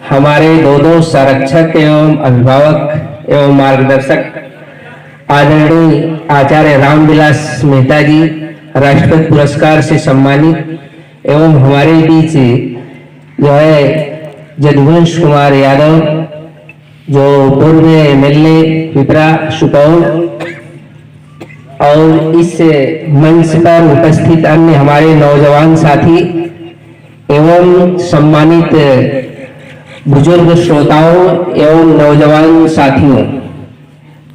हमारे दो संरक्षक एवं अभिभावक एवं मार्गदर्शक आदरणीय आचार्य रामविलास मेहता जी राष्ट्रपति पुरस्कार से सम्मानित एवं हमारे बीच जो है जदुवंश कुमार यादव जो पूर्व एमएलए पिपरा सुपौल और इस मंच पर उपस्थित अन्य हमारे नौजवान साथी एवं सम्मानित बुजुर्ग श्रोताओं एवं नौजवान साथियों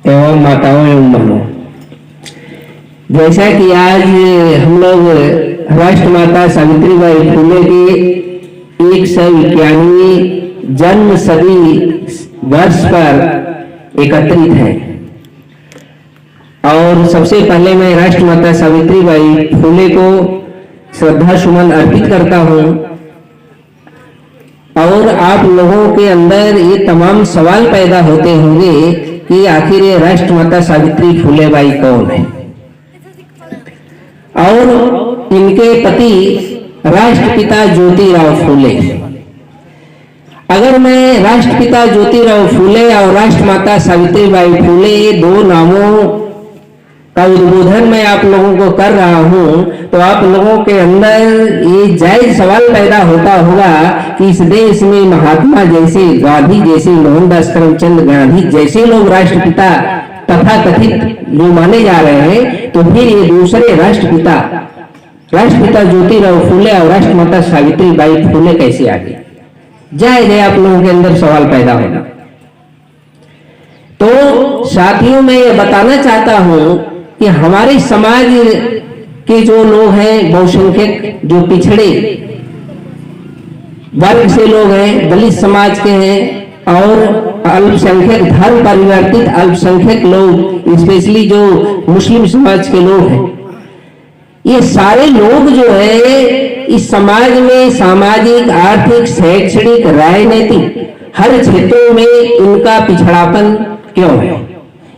एवं माताओं एवं बहनों, जैसा कि आज हम लोग राष्ट्रमाता सावित्रीबाई फुले के 191वीं जन्म शती वर्ष पर एकत्रित हैं और सबसे पहले मैं राष्ट्रमाता सावित्रीबाई फुले को श्रद्धा सुमन अर्पित करता हूं और आप लोगों के अंदर ये तमाम सवाल पैदा होते होंगे कि आखिर ये राष्ट्रमाता सावित्री फुले बाई कौन है और इनके पति राष्ट्रपिता ज्योतिराव फुले। अगर मैं राष्ट्रपिता ज्योतिराव फुले और राष्ट्रमाता सावित्रीबाई फुले दो नामों का उद्बोधन मैं आप लोगों को कर रहा हूं तो आप लोगों के अंदर ये जायज सवाल पैदा होता होगा कि इस देश में महात्मा जैसे, गांधी जैसे, मोहनदास करमचंद गांधी जैसे लोग राष्ट्रपिता तथा कथित जो माने जा रहे हैं, तो फिर ये दूसरे राष्ट्रपिता ज्योतिराव फुले और राष्ट्रमाता सावित्रीबाई फुले कैसे आ गए? जायज है आप लोगों के अंदर सवाल पैदा होगा। तो साथियों मैं ये बताना चाहता हूं कि हमारे समाज के जो लोग हैं, बहुसंख्यक जो पिछड़े वर्ग से लोग हैं, दलित समाज के हैं और अल्पसंख्यक धर्म परिवर्तित अल्पसंख्यक लोग, स्पेशली जो मुस्लिम समाज के लोग हैं, ये सारे लोग जो है इस समाज में सामाजिक, आर्थिक, शैक्षणिक, राजनीतिक हर क्षेत्रों में इनका पिछड़ापन क्यों है?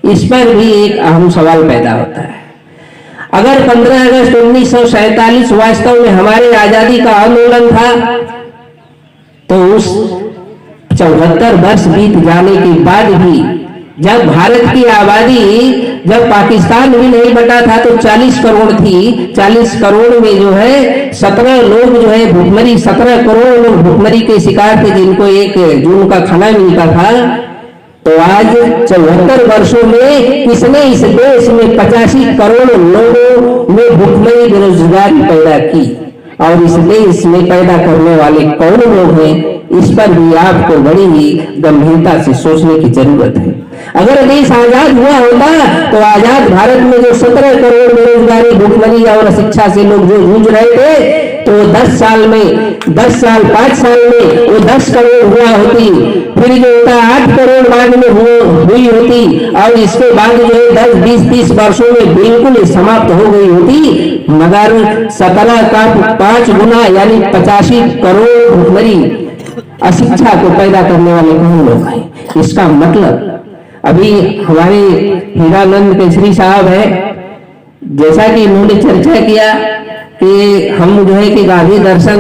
इस पर भी एक अहम सवाल पैदा होता है। अगर 15 अगस्त 1947 वास्तव में हमारे आजादी का आंदोलन था तो उस 74 वर्ष बीत जाने के बाद भी जब भारत की आबादी, जब पाकिस्तान भी नहीं बटा था तो 40 करोड़ थी, 40 करोड़ में जो है 17 लोग जो है भूखमरी, 17 करोड़ लोग भूखमरी के शिकार थे जिनको 1 जून का खाना मिलता था। तो आज 74 वर्षों में किसने इस देश में 85 करोड़ लोगों में भूखमरी बेरोजगारी पैदा की और इस देश में पैदा करने वाले कौन लोग हैं? इस पर भी आपको बड़ी ही गंभीरता से सोचने की जरूरत है। अगर देश आजाद हुआ होता तो आजाद भारत में जो 17 करोड़ बेरोजगारी, भूखमरी और शिक्षा से लोग जो जूझ रहे थे तो 10 साल में 5 साल में वो 10 करोड़ हुआ होती, फिर जो होता 8 करोड़ बाद में हुई होती और इसके बाद जो है 10, 20, 30 वर्षों में बिल्कुल समाप्त हो गई होती। मगर 17 का 5 गुना यानी 85 करोड़ भूखमरी अशिक्षा को पैदा करने वाले कौन लोग हैं? इसका मतलब अभी हमारे हीरानंद केसरी साहब है, जैसा कि इन्होंने चर्चा किया कि हम जो है कि गांधी दर्शन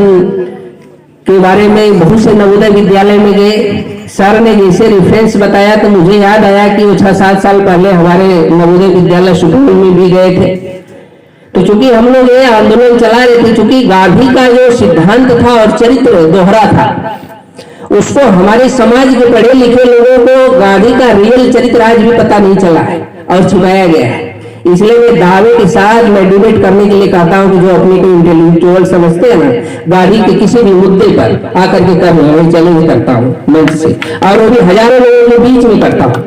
के बारे में बहुत से नवोदय विद्यालय में गए, सर ने जैसे रेफरेंस बताया तो मुझे याद आया कि वो 6-7 साल पहले हमारे नवोदय विद्यालय सुपौल में भी गए थे। तो चूंकि हम लोग ये आंदोलन चला रहे थे, चूंकि गांधी का जो सिद्धांत था और चरित्र दोहरा था, उसको हमारे समाज के पढ़े लिखे लोगों को गांधी का रियल चरित्र आज भी पता नहीं चला है और छुपाया गया है। इसलिए मैं दावे के साथ मैं डिबेट करने के लिए कहता हूं कि जो अपने को इंटेलेक्चुअल समझते हैं ना, गांधी के किसी भी मुद्दे पर आकर के कर रहे हैं, चैलेंज करता हूं मंच से और वो भी हजारों लोगों के बीच में करता हूं,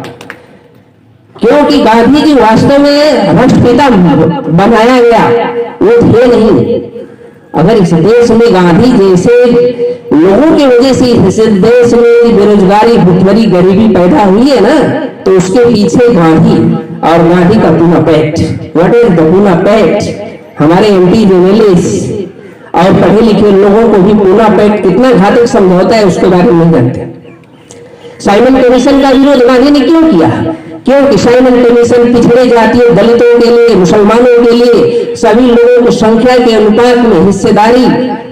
क्योंकि गांधी जी वास्तव में राष्ट्रपिता बनाया गया वो थे नहीं। अगर इस देश में गांधी जैसे लोगों की वजह से इस देश में बेरोजगारी, भुखमरी, गरीबी पैदा हुई है ना, तो उसके पीछे गांधी और गांधी का Poona pact. What is the Poona pact? हमारे एमपी एमएलए और पढ़े लिखे लोगों को भी पूना पैक्ट कितना घातक समझौता है उसके बारे में नहीं जानते। साइमन कमीशन का विरोध गांधी ने क्यों किया? क्योंकि साइमन कमीशन पिछड़े जातियों, दलितों के लिए, मुसलमानों के लिए, सभी लोगों को संख्या के अनुपात में हिस्सेदारी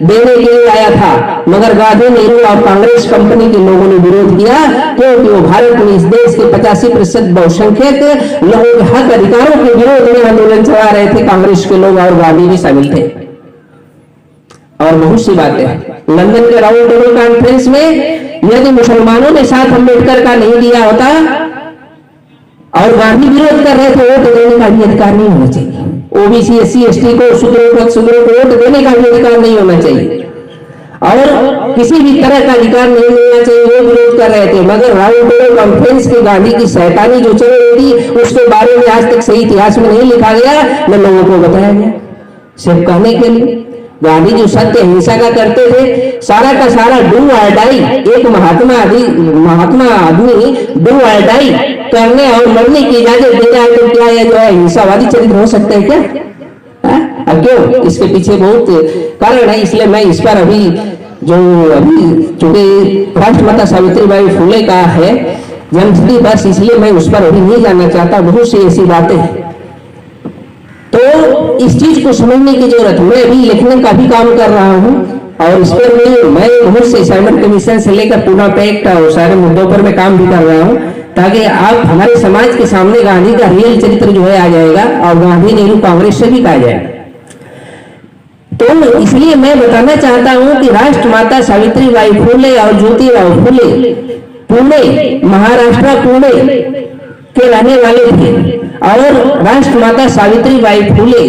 देने के लिए आया था। मगर गांधी, नेहरू और कांग्रेस कंपनी के लोगों ने विरोध किया, क्योंकि वो भारत में इस देश के 85% बहुसंख्यक लोगों के हक अधिकारों के विरोध में आंदोलन चला रहे थे। कांग्रेस के लोग और गांधी भी शामिल थे। और बहुत सी बातें लंदन के राउंड टेबल कॉन्फ्रेंस में यदि मुसलमानों ने साथ अम्बेडकर का नहीं दिया होता और गांधी विरोध कर रहे थे, वोट देने का भी अधिकार नहीं होना चाहिए। ओबीसी, एससी, एसटी को, शूद्रों को वोट देने का भी अधिकार नहीं होना चाहिए और किसी भी तरह का अधिकार नहीं मिलना चाहिए। वो विरोध कर रहे थे। मगर राउंड टेबल कॉन्फ्रेंस की गांधी की शैतानी जो चल रही थी, उसके बारे में आज तक सही इतिहास में नहीं लिखा गया, न लोगों को बताया गया। सिर्फ कहने के लिए गांधी जो सत्य हिंसा का करते थे, सारा का सारा डू और डाई, एक महात्मा आदमी डू और डाई करने और मरने की इजाजत दे रहा है, तो क्या यह जो है हिंसावादी चरित्र हो सकता है क्या? अब क्यों? इसके पीछे बहुत कारण है। इसलिए मैं इस पर अभी चूंकि राष्ट्रमाता सावित्रीबाई फुले का है जन्मतिथि बस, इसलिए मैं उस पर अभी नहीं जानना चाहता। बहुत सी ऐसी बातें हैं, तो इस चीज को समझने की जरूरत। मैं अभी लिखने का भी काम कर रहा हूँ और इस पर मैं बहुत से साइमन कमीशन से लेकर पूना पैक्ट और सारे मुद्दों पर मैं काम भी कर रहा हूँ, ताकि आप हमारे समाज के सामने गांधी का रियल चरित्र जो है आ जाएगा और गांधी, नेहरू, कांग्रेस से भी कहा जाएगा। तो इसलिए मैं बताना चाहता हूँ कि राष्ट्रमाता सावित्रीबाई फुले और ज्योतिराव फुले पुणे, महाराष्ट्र पुणे के रहने वाले थे और राष्ट्रमाता सावित्रीबाई फुले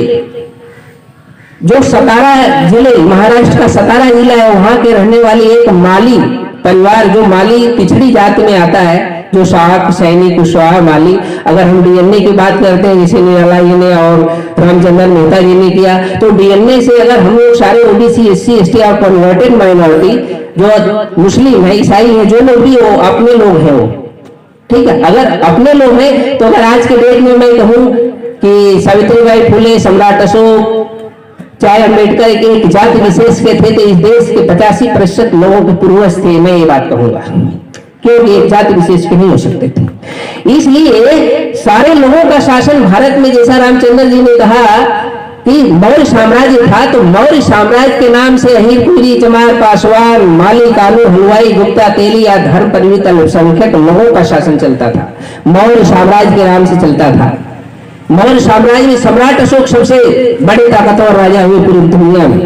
जो सतारा जिले, महाराष्ट्र का सतारा जिला है, वहां के रहने वाली एक माली परिवार, जो माली पिछड़ी जाति में आता है, जो शाहक, सैनिक, कुशवाहा, माली। अगर हम डीएनए की बात करते हैं, जैसे निराला जी ने और रामचंद्र मेहता जी ने किया, तो डीएनए से अगर हम लोग सारे ओबीसी, एससी, एसटी और कन्वर्टेड माइनॉरिटी जो मुस्लिम है, ईसाई है, जो लोग भी वो अपने लोग हैं, वो ठीक है। अगर अपने लोग हैं तो अगर आज के डेट में मैं कहूं कि सावित्रीबाई फुले, सम्राट अशोक, चाहे अम्बेडकर एक जाति विशेष के थे, तो इस देश के 85% लोगों के पूर्वज थे, मैं ये बात कहूंगा, क्योंकि एक जाति विशेष के नहीं हो सकते थे। इसलिए सारे लोगों का शासन भारत में, जैसा रामचंद्र जी ने कहा कि मौर्य साम्राज्य था, तो मौर्य साम्राज्य के नाम से अहीरपुरी, चमार, पासवान, माली, कानू, हलवाई, गुप्ता, तेली या धर्म परिमित अल्पसंख्यक लोगों का शासन चलता था। मौर्य साम्राज्य के नाम से चलता था। मौर्य साम्राज्य में सम्राट अशोक सबसे बड़े ताकतवर राजा हुए पूरी दुनिया में,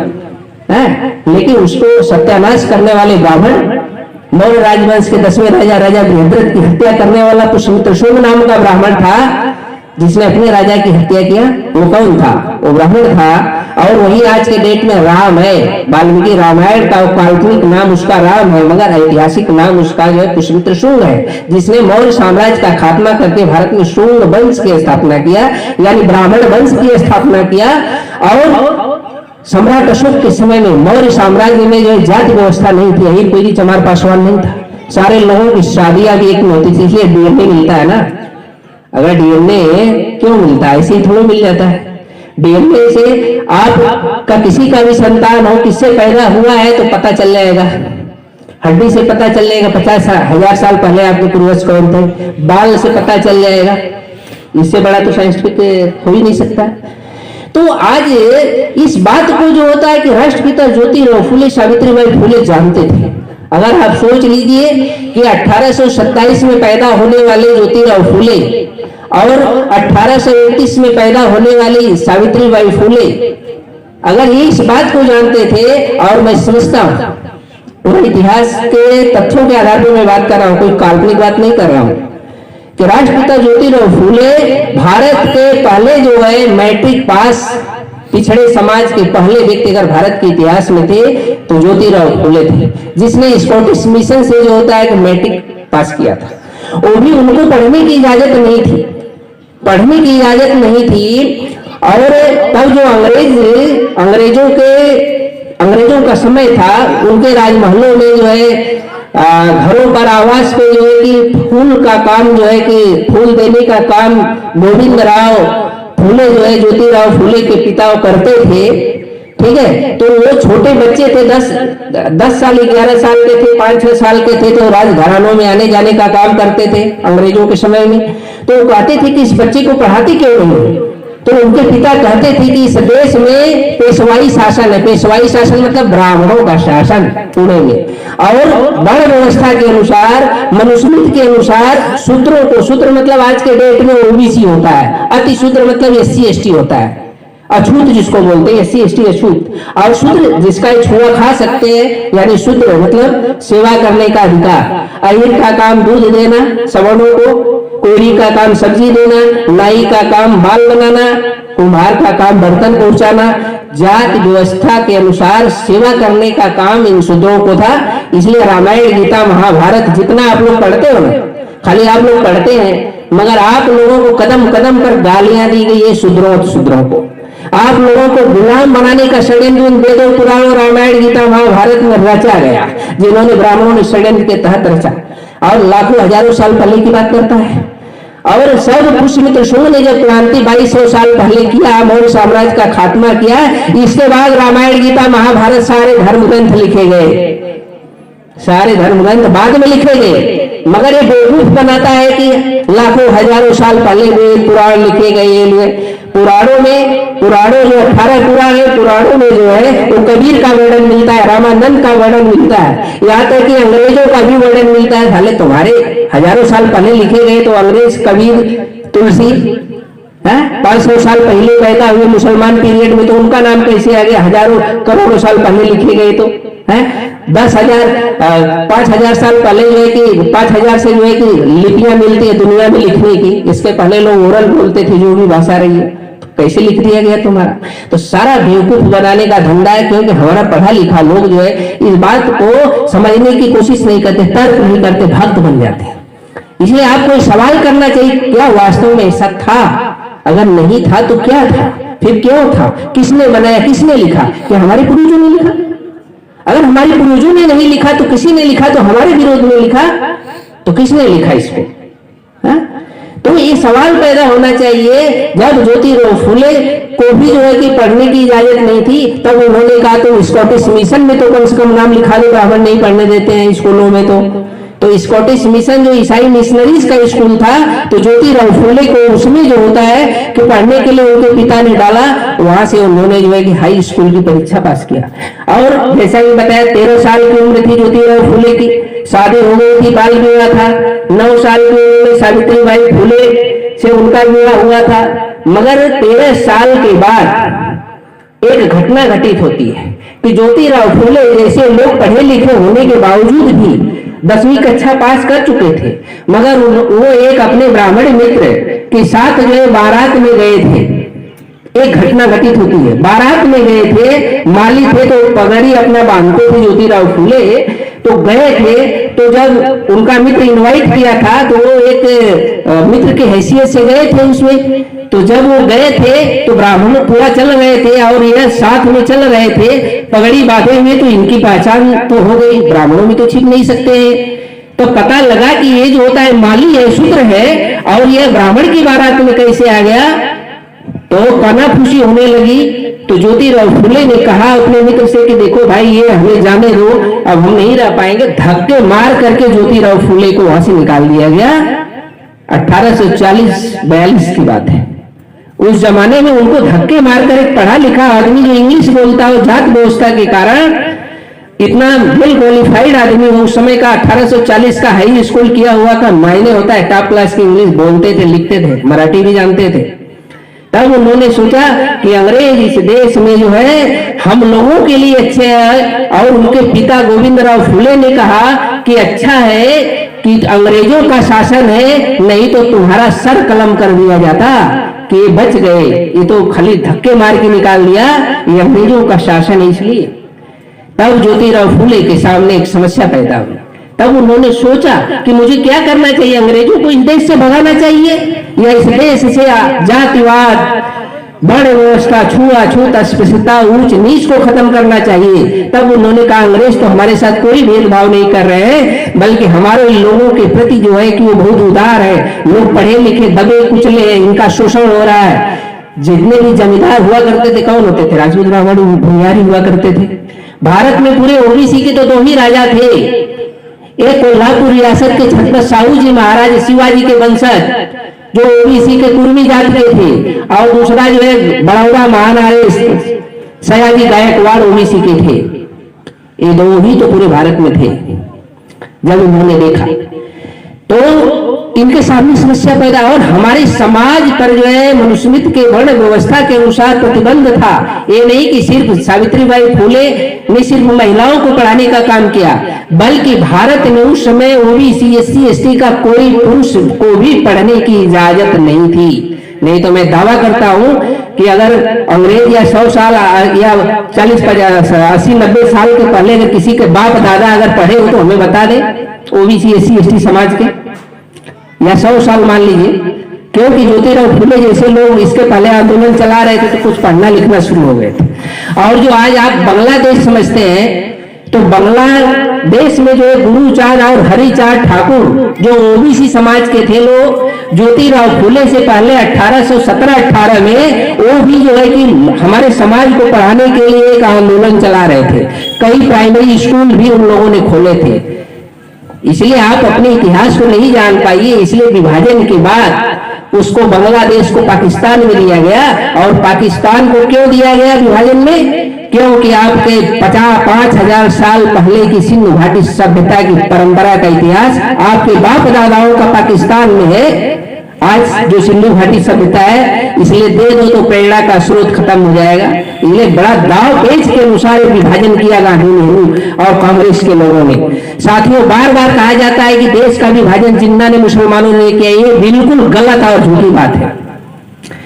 लेकिन उसको सत्यानाश करने वाले ब्राह्मण, मौर्य राजवंश के 10वें राजा बृहद्रथ की हत्या करने वाला पुष्यमित्र शुंग नाम का ब्राह्मण था, जिसने अपने राजा की हत्या किया। वो कौन था? वो ब्राह्मण था। और वही आज के डेट में राम है। वाल्मीकि रामायण का काल्पनिक नाम उसका राम है, मगर ऐतिहासिक नाम उसका जो है पुष्यमित्र शुंग है, जिसने मौर्य साम्राज्य का खात्मा करके भारत में शुंग वंश की स्थापना किया, यानी ब्राह्मण वंश की स्थापना किया। और सम्राट अशोक के समय में मौर्य साम्राज्य में जो जाति व्यवस्था नहीं थी, अहीर कोई चमार पासवान नहीं था, सारे लोगों की शादियां भी एक में होती थी। इसलिए डीएनए मिलता है ना। अगर डीएनए क्यों मिलता है? ऐसे ही थोड़ा मिल जाता है। डीएनए से आपका किसी का भी संतान हो, किससे पैदा हुआ है तो पता चल जाएगा, हड्डी से पता चल जाएगा 50,000 साल पहले आपके पूर्वज कौन थे, बाल से पता चल जाएगा। इससे बड़ा तो साइंटिफिक हो ही नहीं सकता। तो आज इस बात को जो होता है कि राष्ट्रपिता ज्योतिराव फुले, सावित्रीबाई फुले जानते थे। अगर आप सोच लीजिए कि 1827 में पैदा होने वाले ज्योतिराव फुले और 1831 में पैदा होने वाली सावित्रीबाई फुले, अगर ये इस बात को जानते थे, और मैं समझता हूँ इतिहास के तथ्यों के आधार पर मैं बात कर रहा हूँ, कोई काल्पनिक बात नहीं कर रहा हूँ, कि राष्ट्रपिता ज्योतिराव फुले भारत के पहले जो है मैट्रिक पास पिछड़े समाज के पहले व्यक्ति अगर भारत के इतिहास में थे तो ज्योतिराव फुले थे, जिसने स्कॉटिश मिशन से जो होता है कि मैट्रिक पास किया था। वो भी उनको पढ़ने की इजाजत नहीं थी, पढ़ने की इजाजत नहीं थी। और तब जो अंग्रेजों का समय था, उनके राजमहलों में जो है घरों पर आवास पे जो है कि फूल का काम जो है कि फूल देने का काम गोविंद राव फुले जो है ज्योतिराव फुले के पिता करते थे। ठीक है। तो वो छोटे बच्चे थे, 10 साल 11 साल के थे, 5-6 साल के थे, तो राजघरानों में आने जाने का काम करते थे अंग्रेजों के समय में। तो वो कहते थे कि इस बच्चे को पढ़ाते क्यों नहीं। तो उनके पिता कहते थे कि इस देश में पेशवाई शासन है। पेशवाई शासन मतलब ब्राह्मणों का शासन पुणे में, और वर्ण व्यवस्था के अनुसार, मनुस्मृति के अनुसार शूद्रों को, शूद्र मतलब आज के डेट में ओबीसी होता है, अति शूद्र मतलब SC ST होता है, अछूत जिसको बोलते हैं, SC ST अछूत, और शूद्र जिसका छुआ खा सकते हैं, यानी शूद्र मतलब सेवा करने का अधिकार। अहिर का काम दूध देना सवर्णों को, कोयरी का काम सब्जी देना, नाई का काम बाल बनाना, कुम्हार का काम बर्तन पहुंचाना। जाति व्यवस्था के अनुसार सेवा करने का काम इन शूद्रों को था। इसलिए रामायण गीता महाभारत जितना आप लोग पढ़ते हो ना, खाली आप लोग पढ़ते हैं, मगर आप लोगों को कदम कदम पर गालियां दी गई है शूद्रों को। आप लोगों को गुलाम बनाने का षड्यंत्र वेदों पुराणों रामायण गीता महाभारत में रचा गया, जिन्होंने ब्राह्मणों ने षड्यंत्र के तहत रचा, और लाखों हजारों साल पहले की बात करता है। और सब पुष्यमित्र शुंग ने जब क्रांति 2200 साल पहले किया, मौर्य साम्राज्य का खात्मा किया, इसके बाद रामायण गीता महाभारत सारे धर्म ग्रंथ लिखे गए, सारे धर्म ग्रंथ बाद में लिखे गए। मगर ये बेवकूफ बनाता है कि लाखों हजारों साल पहले वेद पुराण लिखे गए। पुराणों जो 18 पुराण है, पुराणों में जो है वो कबीर का वर्णन मिलता है, रामानंद का वर्णन मिलता है, यहाँ तक कि अंग्रेजों का भी वर्णन मिलता है। भले तुम्हारे हजारों साल पहले लिखे गए, तो अंग्रेज, कबीर, तुलसी 500 साल पहले पैदा हुए मुसलमान पीरियड में, तो उनका नाम कैसे आ गया? हजारों करोड़ों साल पहले लिखे गए तो है। 5,000 साल पहले जो है कि 5,000 से जो है कि लिपियां मिलती है दुनिया में लिखने की। इसके पहले लोग ओरल बोलते थे, जो भी भाषा रही है, कैसे लिख दिया गया तुम्हारा? तो सारा बेवकूफ बनाने का धंधा है, क्योंकि हमारा पढ़ा लिखा लोग जो है इस बात को समझने की कोशिश नहीं करते, तर्क नहीं करते, भक्त बन जाते हैं। इसलिए आपको सवाल करना चाहिए, क्या वास्तव में ऐसा था? अगर नहीं था तो क्या था? फिर क्यों था? किसने बनाया, किसने लिखा? क्या हमारे पूर्वजों ने लिखा? अगर हमारे पूर्वजों ने नहीं लिखा तो किसी ने लिखा, तो हमारे विरोध में लिखा तो किसने लिखा इसको? तो ये सवाल पैदा होना चाहिए। जब ज्योतिराव फुले को भी जो है कि पढ़ने की इजाजत नहीं थी, तब उन्होंने कहा तो स्कॉटिश मिशन में तो कम से कम नाम लिखा दो, ब्राह्मण नहीं पढ़ने देते हैं स्कूलों में। तो स्कॉटिश मिशन जो ईसाई मिशनरीज का स्कूल था, तो ज्योतिराव फुले को उसमें जो होता है कि पढ़ने के लिए उनके पिता ने डाला, वहां से उन्होंने जो है कि हाई स्कूल की परीक्षा पास किया। और जैसा कि बताया 13 साल की उम्र थी ज्योतिराव फुले की, शादी हो गई थी, बाल विवाह था। 9 साल की उम्र में सावित्रीबाई फुले से उनका विवाह हुआ था। मगर 13 साल के बाद एक घटना घटित होती है कि ज्योतिराव फुले जैसे लोग पढ़े लिखे होने के बावजूद भी 10वीं कक्षा पास कर चुके थे, मगर वो एक अपने ब्राह्मण मित्र के साथ जो है बारात में गए थे। एक घटना घटित होती है, बारात में गए थे, माली थे तो पगड़ी अपना बांधते थे ज्योतिराव फुले, तो गए थे। तो जब उनका मित्र इनवाइट किया था, तो वो एक मित्र की हैसियत से गए थे उसमें। तो जब वो गए थे तो ब्राह्मण पूरा चल रहे थे और यह साथ में चल रहे थे, पगड़ी बांधे हुए, तो इनकी पहचान तो हो गई, ब्राह्मणों में तो छिप नहीं सकते हैं। तो पता लगा कि ये जो होता है माली है, शूद्र है, और यह ब्राह्मण की बारात में कैसे आ गया। तो कानाफूसी होने लगी। तो ज्योतिराव फुले ने कहा अपने मित्र से कि देखो भाई, ये हमें जाने दो, अब हम नहीं रह पाएंगे। धक्के मार करके ज्योतिराव फुले को वहां से निकाल दिया गया। 1840-42 की बात है। उस जमाने में उनको धक्के मारकर एक पढ़ा लिखा आदमी जो इंग्लिश बोलता हो, जात व्यवस्था के कारण इतना वेल क्वालिफाइड आदमी हो, उस समय का 1840 का हाई स्कूल किया हुआ का मायने होता है टॉप क्लास की इंग्लिश बोलते थे, लिखते थे, मराठी भी जानते थे। तब उन्होंने सोचा कि अंग्रेज इस देश में जो है हम लोगों के लिए अच्छे हैं। और उनके पिता गोविंदराव फुले ने कहा कि अच्छा है कि अंग्रेजों का शासन है, नहीं तो तुम्हारा सर कलम कर दिया जाता कि ये बच गए, ये तो खाली धक्के मार के निकाल दिया, ये अंग्रेजों का शासन है। इसलिए तब ज्योतिराव फुले के सामने एक समस्या पैदा हुई। तब उन्होंने सोचा कि मुझे क्या करना चाहिए, अंग्रेजों को इस देश से भगाना चाहिए या इस देश से जातिवाद, वर्ण व्यवस्था, छुआछूत, अस्पृश्यता, ऊंच नीच को खत्म करना चाहिए। तब उन्होंने कहा अंग्रेज तो हमारे साथ कोई भेदभाव नहीं कर रहे हैं, बल्कि हमारे लोगों के प्रति जो है कि वो बहुत उदार है। लोग पढ़े लिखे दबे कुचले हैं, इनका शोषण हो रहा है, जितने भी जमींदार हुआ करते थे कौन होते थे? राजपूत ब्राह्मण भूमिहारी हुआ करते थे। भारत में पूरे ओबीसी के तो 2 ही राजा थे, एक कोल्हापुर रियासत के छत्रपति साहू जी महाराज शिवाजी के वंशज जो ओबीसी के कुर्मी जात के थे, और दूसरा जो है बड़ौदा महाराज सयाजी गायकवाड़ ओबीसी के थे। ये 2 ही तो पूरे भारत में थे। जब उन्होंने देखा तो इनके सामने समस्या पैदा, और हमारे समाज पर जो है मनुस्मृति के वर्ण व्यवस्था के अनुसार प्रतिबंध था। ये नहीं कि सिर्फ सावित्रीबाई फुले ने सिर्फ महिलाओं को पढ़ाने का काम किया, बल्कि भारत में उस समय ओबीसी एससी एसटी का कोई पुरुष को भी पढ़ने की इजाजत नहीं थी। नहीं तो मैं दावा करता हूं कि अगर अंग्रेज या 100 साल या 40 50 80 90 साल के पहले अगर किसी के बाप दादा अगर पढ़े हो तो हमें बता दे, ओबीसी एससी एसटी समाज के, या 100 साल मान लीजिए, क्योंकि ज्योतिराव फुले जैसे लोग इसके पहले आंदोलन चला रहे थे तो कुछ पढ़ना लिखना शुरू हो गए थे। और जो आज आप बांग्लादेश समझते हैं, तो बांग्लादेश में जो है गुरुचांद और हरिचांद ठाकुर जो ओबीसी समाज के थे लोग, ज्योतिराव फुले से पहले 1817-18 में वो भी जो है कि हमारे समाज को पढ़ाने के लिए एक आंदोलन चला रहे थे। कई प्राइमरी स्कूल भी उन लोगों ने खोले थे। इसलिए आप अपने इतिहास को नहीं जान पाइए, इसलिए विभाजन के बाद उसको बांग्लादेश को पाकिस्तान में दिया गया। और पाकिस्तान को क्यों दिया गया विभाजन में? क्योंकि आपके 5000 साल पहले की सिंधु घाटी सभ्यता की परंपरा का इतिहास आपके बाप दादाओं का पाकिस्तान में है। आज जो सिंधु घाटी सभ्यता है, इसलिए दे दो तो प्रेरणा का स्रोत खत्म हो जाएगा। इसलिए बड़ा दाव पेच के अनुसार विभाजन किया गांधी, नेहरू और कांग्रेस के लोगों ने। साथियों, बार बार कहा जाता है कि देश का विभाजन जिन्ना ने मुसलमानों ने किया, ये बिल्कुल गलत और झूठी बात है।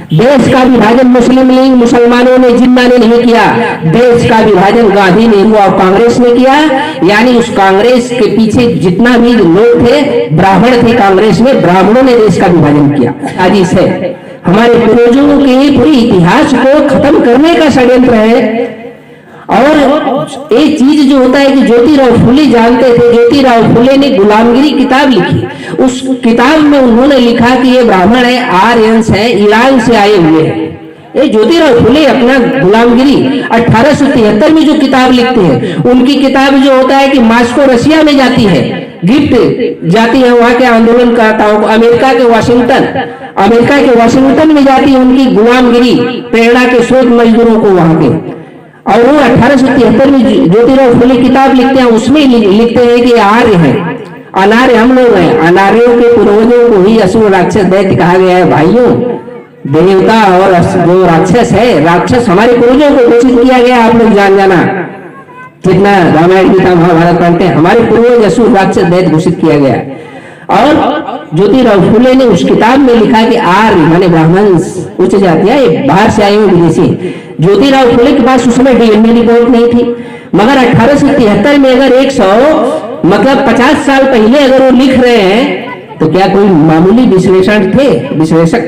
देश का विभाजन मुस्लिम लीग मुसलमानों ने जिन्ना ने नहीं किया, देश का विभाजन गांधी, नेहरू और कांग्रेस ने किया। यानी उस कांग्रेस के पीछे जितना भी लोग थे, ब्राह्मण थे कांग्रेस में, ब्राह्मणों ने देश का विभाजन किया। आज इसे हमारे पूर्वजों के पूरे इतिहास को खत्म करने का षड्यंत्र है। और एक चीज जो होता है कि ज्योतिराव फुले जानते थे, ज्योतिराव फुले ने गुलामगिरी किताब लिखी। उस किताब में उन्होंने लिखा कि ये ब्राह्मण है, आर्यंस है, ईरान से आए हुए हैं। ये ज्योतिराव फुले अपना गुलामगिरी 1873 में जो किताब लिखते हैं, उनकी किताब जो होता है कि मास्को रशिया में जाती है, गिफ्ट जाती है वहां के आंदोलनकर्ताओं को, अमेरिका के वाशिंगटन में जाती है उनकी गुलामगिरी, प्रेरणा के स्रोत मजदूरों को वहां के। और वो 1873 में ज्योतिराव फुले किताब लिखते हैं, उसमें लिखते हैं कि आर्य है, अनार्य हम लोग हैं, अनार्यों के पूर्वजों को ही असुर राक्षस दैत्य कहा गया है। भाइयों, देवता और जो राक्षस है, राक्षस हमारे पूर्वजों को घोषित किया गया। आप लोग जाना कितना रामायण गीता महाभारत पढ़ते हैं, हमारे पूर्वज असुर राक्षस दैत्य घोषित किया गया। और ज्योतिराव फुले ने उस किताब में लिखा कि आर्य माने ब्राह्मण उच्च जातियां, ये बाहर से आए हुए विदेशी। ज्योतिराव फुले के पास उस समय डीएनए रिपोर्ट नहीं थी, मगर 1873 में अगर 50 साल पहले अगर वो लिख रहे हैं तो क्या कोई मामूली विश्लेषक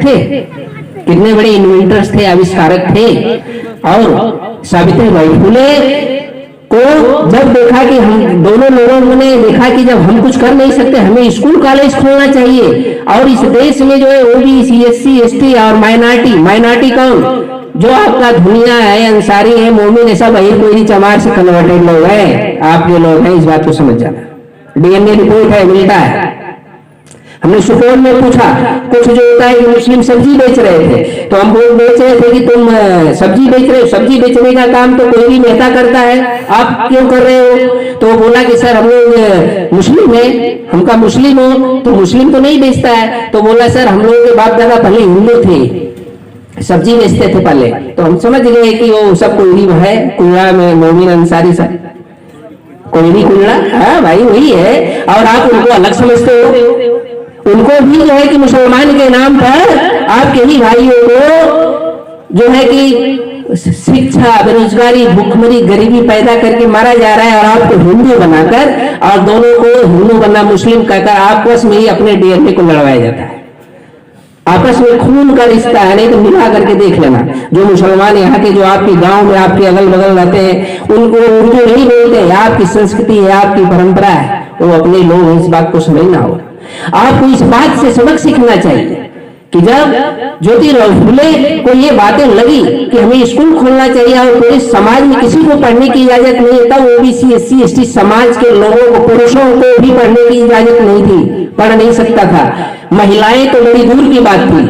थे? कितने बड़े इन्वेंटर्स थे, आविष्कारक थे। और सावित्रीबाई फुले को जब देखा कि हम दोनों लोगों ने देखा कि जब हम कुछ कर नहीं सकते, हमें स्कूल कॉलेज खोलना चाहिए। और इस देश में जो है ओबीसी एससी एसटी और माइनॉरिटी कौन, जो आपका दुनिया है, अंसारी है, मोमिन है, सब कोई चमार से कन्वर्टेड लोग हैं, आप जो लोग हैं, इस बात को समझ जाना। डीएनए रिपोर्ट है, मिलता है। हमने सुपौल में पूछा, कुछ जो होता है कि मुस्लिम सब्जी बेच रहे थे, तो हम बेच रहे थे कि तुम सब्जी बेच रहे हो, सब्जी बेचने का काम तो कोई भी नेता करता है, आप क्यों कर रहे हो? तो बोला कि सर हम लोग मुस्लिम है, हमका मुस्लिम हो तो मुस्लिम तो नहीं बेचता है। तो बोला सर हम लोगों के बाप दादा पहले हिंदू थे, सब्जी बेचते थे पहले। तो हम समझ गए कि वो सब कोई है, कुल्ला में मोमिन अंसारी सब कोई भी कुल्ला, हाँ भाई वही है। और आप उनको अलग समझते हो, उनको भी जो है कि मुसलमान के नाम पर आपके ही भाइयों को जो है कि शिक्षा, बेरोजगारी, भूखमरी, गरीबी पैदा करके मारा जा रहा है। और आपको हिंदू बनाकर और दोनों को हिंदू बनना मुस्लिम कहकर आपस में ही अपने डीएनए को लड़वाया जाता है। आपस में खून का रिश्ता है, नहीं तो मिला करके देख लेना। जो मुसलमान यहाँ के, जो आपके गांव में आपके अगल बगल रहते हैं, उनको उर्दू नहीं बोलते हैं, आपकी संस्कृति है, आपकी परंपरा है, वो अपने लोग इस बात को समझना होगा। आपको इस बात से सबक सीखना चाहिए कि जब ज्योतिराव फुले को ये बातें लगी कि हमें स्कूल खोलना चाहिए और पूरे समाज में किसी को पढ़ने की इजाजत नहीं है, तब ओबीसी एससी एसटी समाज के लोगों को, पुरुषों को भी पढ़ने की इजाजत नहीं थी, पढ़ नहीं सकता था, महिलाएं तो बड़ी दूर की बात थी।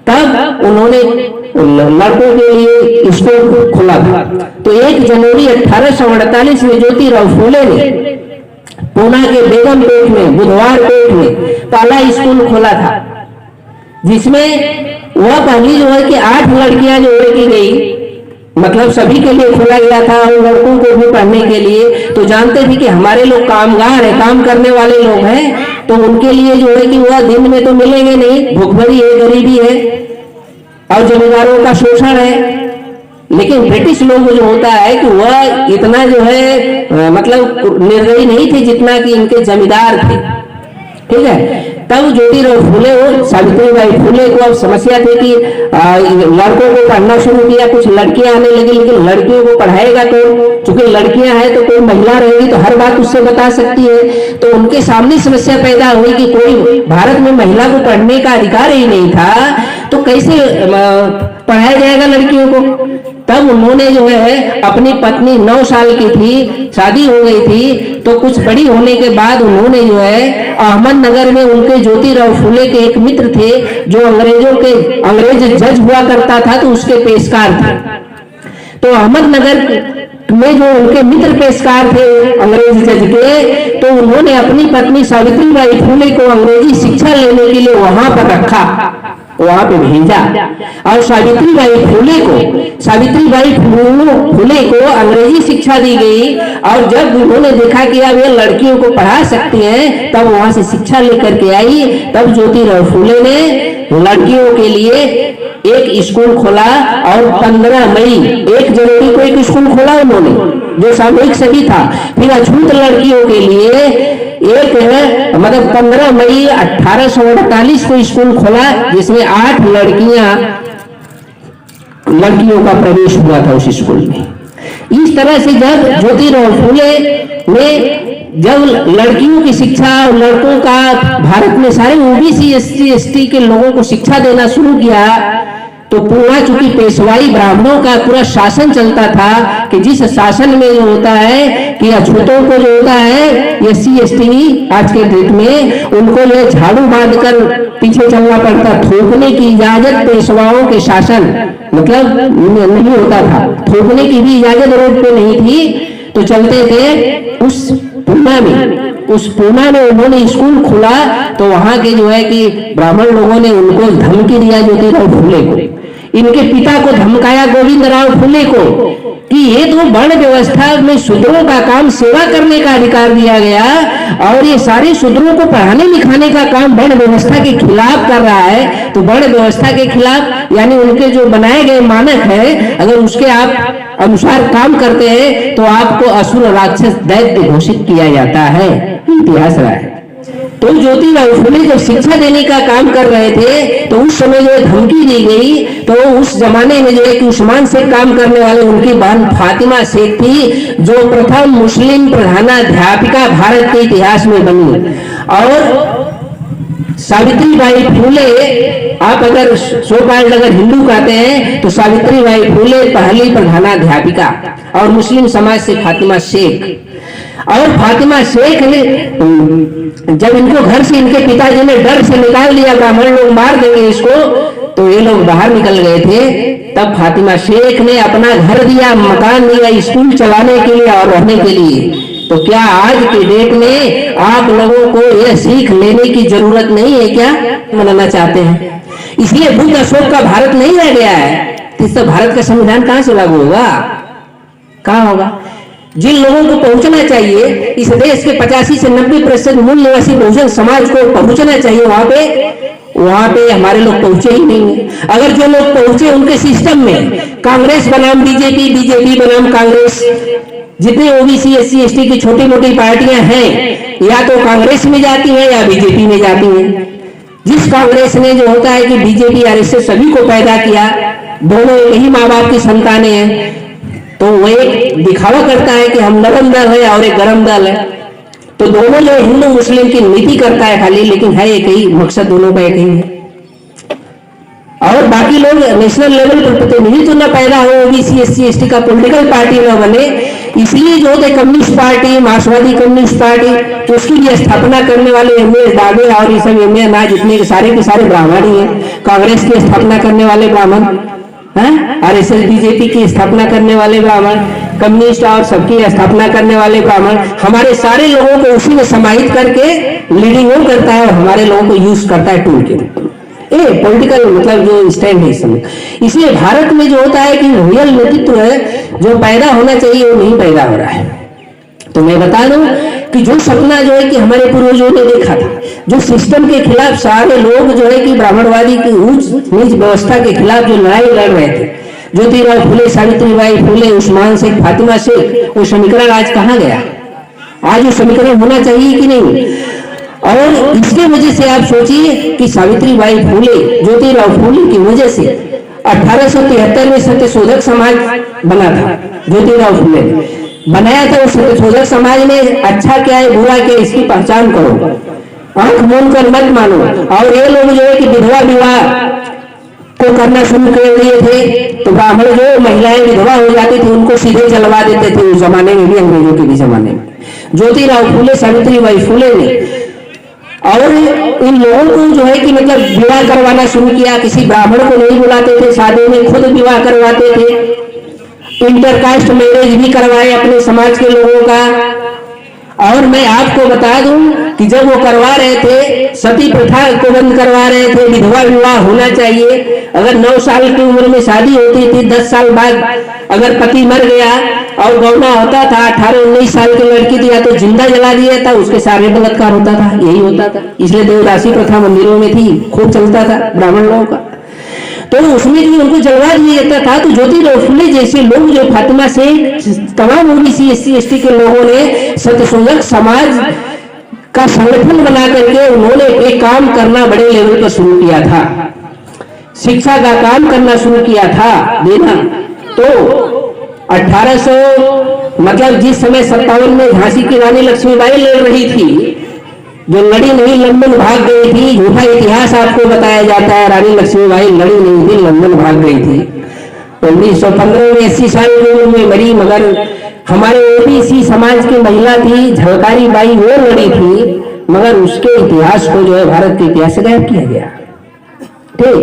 तब उन्होंने लड़कों के लिए स्कूल खोला था। तो 1 जनवरी 1848 में ज्योतिराव फुले ने पूना के बेगमपेट में, बुधवार पेट में पहला स्कूल खोला था, जिसमें वह पहली जो है कि 8 लड़कियां जो की गई, मतलब सभी के लिए खोला गया था और लड़कों को भी पढ़ने के लिए। तो जानते थे कि हमारे लोग कामगार है, काम करने वाले लोग हैं, तो उनके लिए जो है कि वह दिन में तो मिलेंगे नहीं, भूखमरी है, गरीबी है और जमींदारों का शोषण है। लेकिन ब्रिटिश लोग जो होता है कि वह इतना जो है मतलब निर्दयी नहीं थे जितना कि इनके जमींदार थे, ठीक है। तब ज्योतिराव फुले और सावित्रीबाई फुले को अब समस्या थी कि लड़कों को पढ़ना शुरू किया, कुछ लड़कियां आने लगी, लेकिन लड़कियों को पढ़ाएगा तो, चूंकि लड़कियां हैं तो कोई महिला रहेगी तो हर बात उससे बता सकती है। तो उनके सामने समस्या पैदा हुई कि कोई भारत में महिला को पढ़ने का अधिकार ही नहीं था, तो कैसे पढ़ाया जाएगा लड़कियों को। तब उन्होंने जो है अपनी पत्नी 9 साल की थी, शादी हो गई थी, तो कुछ बड़ी होने के बाद उन्होंने जो है अहमदनगर में उनके ज्योतिराव फुले के एक मित्र थे जो अंग्रेज जज हुआ करता था, तो उसके पेशकार थे। तो अहमदनगर में जो उनके मित्र पेशकार थे अंग्रेज जज के, तो उन्होंने अपनी पत्नी सावित्रीबाई फुले को अंग्रेजी शिक्षा लेने के लिए वहां पर रखा, वहां पे भेजा। और सावित्रीबाई फुले को अंग्रेजी शिक्षा दी गई। और जब उन्होंने देखा कि अब ये लड़कियों को पढ़ा सकती हैं, तब वहां से शिक्षा लेकर के आई। तब ज्योतिराव फुले ने लड़कियों के लिए एक स्कूल खोला और 15 मई 1 जनवरी को एक स्कूल खोला उन्होंने, जो सामूहिक सभी था। फिर अछूत लड़कियों के लिए एक मतलब 15 मई 1848 को स्कूल खोला, जिसमें 8 लड़कियों का प्रवेश हुआ था उस स्कूल में। इस तरह से जब ज्योतिराव फुले ने जब लड़कियों की शिक्षा और लड़कों का भारत में सारे ओबीसी एससी एसटी के लोगों को शिक्षा देना शुरू किया, तो पूरा चूंकि पेशवाई ब्राह्मणों का पूरा शासन चलता था, कि जिस शासन में जो होता है कि अछूतों को जो होता है एससी एसटी आज के डेट में उनको जो झाड़ू बांधकर पीछे चलना पड़ता, थूकने की इजाजत पेशवाओं के शासन मतलब नहीं होता था, थूकने की भी इजाजत रोड पे नहीं थी। तो चलते थे उस पूना में उन्होंने स्कूल खोला। तो वहां के जो है कि ब्राह्मण लोगों ने उनको धमकी दिया ज्योतिराव फुले को, इनके पिता को धमकाया गोविंदराव फुले को कि ये तो वर्ण व्यवस्था में शूद्रों का काम सेवा करने का अधिकार दिया गया और ये सारे शूद्रों को पढ़ाने लिखाने का काम वर्ण व्यवस्था के खिलाफ कर रहा है। तो वर्ण व्यवस्था के खिलाफ यानी उनके जो बनाए गए मानक है, अगर उसके आप अनुसार काम करते हैं तो आपको असुर राक्षस दैत्य घोषित किया जाता है, इतिहास रहा है। तो ज्योतिराव फुले जब शिक्षा देने का काम कर रहे थे तो उस समय जो धमकी दी गई, तो उस जमाने में जो है कि उस्मान शेख काम करने वाले उनकी बहन फातिमा शेख थी, जो प्रथम मुस्लिम प्रधानाध्यापिका भारत के इतिहास में बनी। और सावित्रीबाई फुले, आप अगर सोकाल्ड अगर हिंदू कहते हैं तो सावित्रीबाई फुले पहली प्रधानाध्यापिका, और मुस्लिम समाज से फातिमा शेख। और फातिमा शेख ने जब इनको घर से इनके पिताजी ने डर से निकाल दिया, ब्राह्मण लोग मार देंगे इसको, तो ये लोग बाहर निकल गए थे। तब फातिमा शेख ने अपना घर दिया, मकान दिया स्कूल चलाने के लिए और रहने के लिए। तो क्या आज के डेट में आप लोगों को यह सीख लेने की जरूरत नहीं है क्या? मनाना चाहते हैं, इसलिए बुद्ध अशोक का भारत नहीं रह गया है। इससे भारत का संविधान कहां से लागू होगा, कहां होगा? जिन लोगों को पहुंचना चाहिए, इस देश के 85 से 90% मूल निवासी बहुजन समाज को पहुंचना चाहिए, वहां पे हमारे लोग पहुंचे ही नहीं है। अगर जो लोग पहुंचे उनके सिस्टम में कांग्रेस बनाम बीजेपी, बीजेपी बनाम कांग्रेस, जितने ओबीसी एससी एसटी की छोटी मोटी पार्टियां हैं या तो कांग्रेस में जाती हैं या बीजेपी में जाती हैं। जिस कांग्रेस ने जो होता है कि बीजेपी आरएसएस सभी को पैदा किया, दोनों एक ही माँ बाप की संतानें हैं, तो वो एक दिखावा करता है कि हम नरम दल है और एक गरम दल है। तो दोनों जो हिंदू मुस्लिम की नीति करता है खाली, लेकिन है एक ही मकसद, दोनों का एक ही है। और बाकी लोग नेशनल लेवल पर प्रतिनिधित्व न पैदा हो, ओबीसी एससी एसटी का पॉलिटिकल पार्टी न बने, इसलिए जो थे कम्युनिस्ट पार्टी, मार्क्सवादी कम्युनिस्ट पार्टी, तो उसकी भी स्थापना करने वाले एमए दावे और ये सब एमए ना जितने के सारे ब्राह्मण ही हैं। कांग्रेस की स्थापना करने वाले ब्राह्मण, आरएसएस बीजेपी की स्थापना करने वाले ब्राह्मण, कम्युनिस्ट और सबकी स्थापना करने वाले ब्राह्मण, हमारे सारे लोगों को उसी में समाहित करके लीडिंग वो करता है और हमारे लोगों को यूज करता है टूल के पॉलिटिकल मतलब जो स्टैंड है इस समय। इसलिए भारत में जो होता है कि रियल नेतृत्व है जो पैदा होना चाहिए वो नहीं पैदा हो रहा है। तो मैं बता दूं कि जो सपना जो है कि हमारे पूर्वजों ने देखा था, जो सिस्टम के खिलाफ सारे लोग जो है कि ब्राह्मणवादी की ऊंच नीच व्यवस्था के खिलाफ जो लड़ाई लड़ रहे थे, ज्योतिराव फुले, सावित्रीबाई फुले, उस्मान शेख, फातिमा शेख, वो समीकरण आज कहाँ गया? आज वो समीकरण होना चाहिए कि नहीं? और इसके वजह से आप सोचिए कि सावित्रीबाई फुले, ज्योतिराव फुले की वजह से 1873 में सत्यशोधक समाज बना था। ज्योतिराव फुले बनाया था। उस सत्यशोधक समाज में अच्छा क्या है बुरा क्या है इसकी पहचान करो, आंख मूंद कर मत मानो। और ये लोग जो है कि विधवा विवाह को करना शुरू कर दिए थे, तो ब्राह्मण जो महिलाएं विधवा हो जाती थी उनको सीधे जलवा देते थे उस जमाने में भी, अंग्रेजों के भी जमाने में। ज्योतिराव फुले, सावित्रीबाई फुले ने और इन लोगों को जो है कि मतलब विवाह करवाना शुरू किया। किसी ब्राह्मण को नहीं बुलाते थे शादी में, खुद विवाह करवाते थे। इंटरकास्ट मैरिज भी करवाए अपने समाज के लोगों का। और मैं आपको बता दूं कि जब वो करवा रहे थे, सती प्रथा को बंद करवा रहे थे, विधवा विवाह होना चाहिए। अगर 9 साल की उम्र में शादी होती थी, 10 साल बाद अगर पति मर गया और गौना होता था, 18-19 साल की लड़की थी, या तो जिंदा जला दिया था, उसके सारे बलात्कार होता था, यही होता था। इसलिए देवदासी प्रथा मंदिरों में थी, खूब चलता था ब्राह्मण लोगों का। तो उसमें भी उनको जलवा दिया जाता था। तो ज्योतिराव फुले जैसे लोग जो फातिमा से तमाम ओबीसी एससी एसटी के लोगों ने सत्यशोधक समाज का संगठन बना करके उन्होंने एक काम करना बड़े लेवल पर शुरू किया था, शिक्षा का काम करना शुरू किया था देना। तो 1800 मतलब जिस समय 57 में झांसी की रानी लक्ष्मीबाई लड़ रही थी, जो लड़ी नहीं लंदन भाग गई थी, झूठा इतिहास आपको बताया जाता है, रानी लक्ष्मीबाई लड़ी नहीं थी, लंदन भाग गई थी। 1915 में 80 साल की उम्र में मरी। मगर हमारे ओबीसी समाज की महिला थी झलकारी बाई, वो लड़ी थी, मगर उसके इतिहास को जो है भारत के इतिहास से गायब किया गया। ठीक,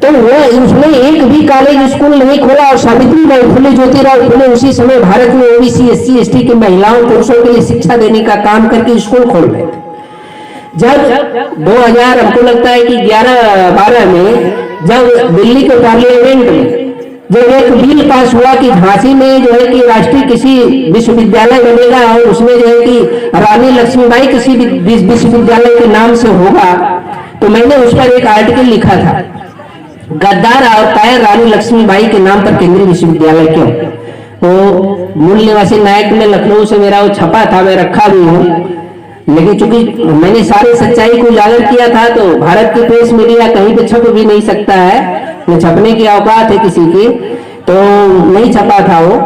तो वो उसने एक भी कॉलेज स्कूल नहीं खोला। और सावित्रीबाई फुले, ज्योतिराव फुले उसी समय भारत में ओबीसी एससी एसटी की महिलाओं पुरुषों के लिए शिक्षा देने का काम करके स्कूल खोल रहे थे। जब 2000 हमको लगता है कि 11-12 में जब दिल्ली के पार्लियामेंट में जब एक बिल पास हुआ कि झांसी में जो है कि राष्ट्रीय कृषि विश्वविद्यालय बनेगा और उसमें जो है कि रानी लक्ष्मीबाई कृषि विश्वविद्यालय के नाम से होगा, तो मैंने उस पर एक आर्टिकल लिखा था, गद्दार और रानी लक्ष्मीबाई के नाम पर केंद्रीय विश्वविद्यालय क्यों। तो मूल निवासी नायक में लखनऊ से मेरा वो छपा था, मैं रखा भी हूँ। लेकिन चूंकि मैंने सारी सच्चाई को उजागर किया था, तो भारत की प्रेस मीडिया कहीं पे छप भी नहीं सकता है, न छपने की औकात है किसी की, तो नहीं छपा था वो।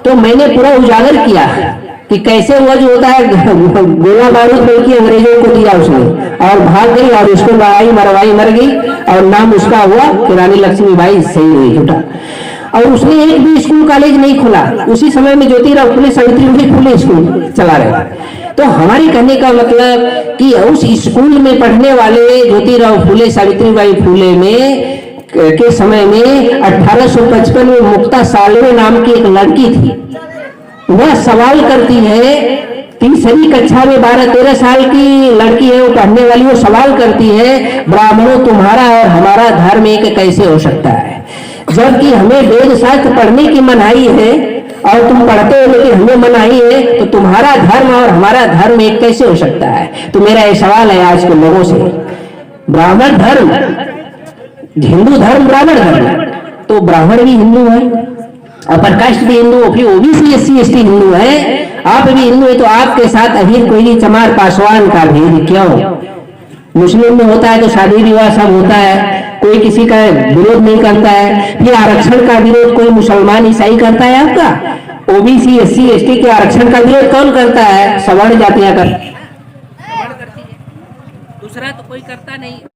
तो मैंने पूरा उजागर किया कि कैसे हुआ जो होता है, गोला बारूद बल्कि अंग्रेजों को दिया उसने और भाग गई और उसको लड़ाई मरवाई, मर गई और नाम उसका हुआ कि रानी लक्ष्मीबाई सही हुई झूठा। और उसने एक भी स्कूल कॉलेज नहीं खोला। उसी समय में ज्योतिराव फुले, सावित्रीबाई फुले स्कूल चला रहे थे। तो हमारे कहने का मतलब कि उस स्कूल में पढ़ने वाले ज्योतिराव फुले, सावित्रीबाई फुले में के समय में 1855 में मुक्ता सालवे नाम की एक लड़की थी। वह सवाल करती है, तीसरी कक्षा में 12-13 साल की लड़की है वो पढ़ने वाली, वो सवाल करती है, ब्राह्मणों तुम्हारा और हमारा धर्म एक कैसे हो सकता है, जबकि हमें वेद शास्त्र पढ़ने की मनाही है और तुम पढ़ते हो लेकिन हमें मनाही है, तो तुम्हारा धर्म और हमारा धर्म एक कैसे हो सकता है। तो मेरा ये सवाल है आज के लोगों से, ब्राह्मण धर्म, हिंदू धर्म ब्राह्मण धर्म, तो ब्राह्मण भी हिंदू है, अपर कास्ट भी हिंदू, फिर ओबीसी एससी एसटी हिंदू है, आप भी हिंदू है, तो आपके साथ अभी कोई चमार पासवान का भेद क्यों। मुस्लिम में होता है तो शादी विवाह सब होता है, कोई किसी का विरोध नहीं करता है। फिर आरक्षण का विरोध कोई मुसलमान ईसाई करता है आपका, ओबीसी एससी एसटी के आरक्षण का विरोध कौन करता है, सवर्ण जातियां कर, दूसरा तो कोई करता नहीं।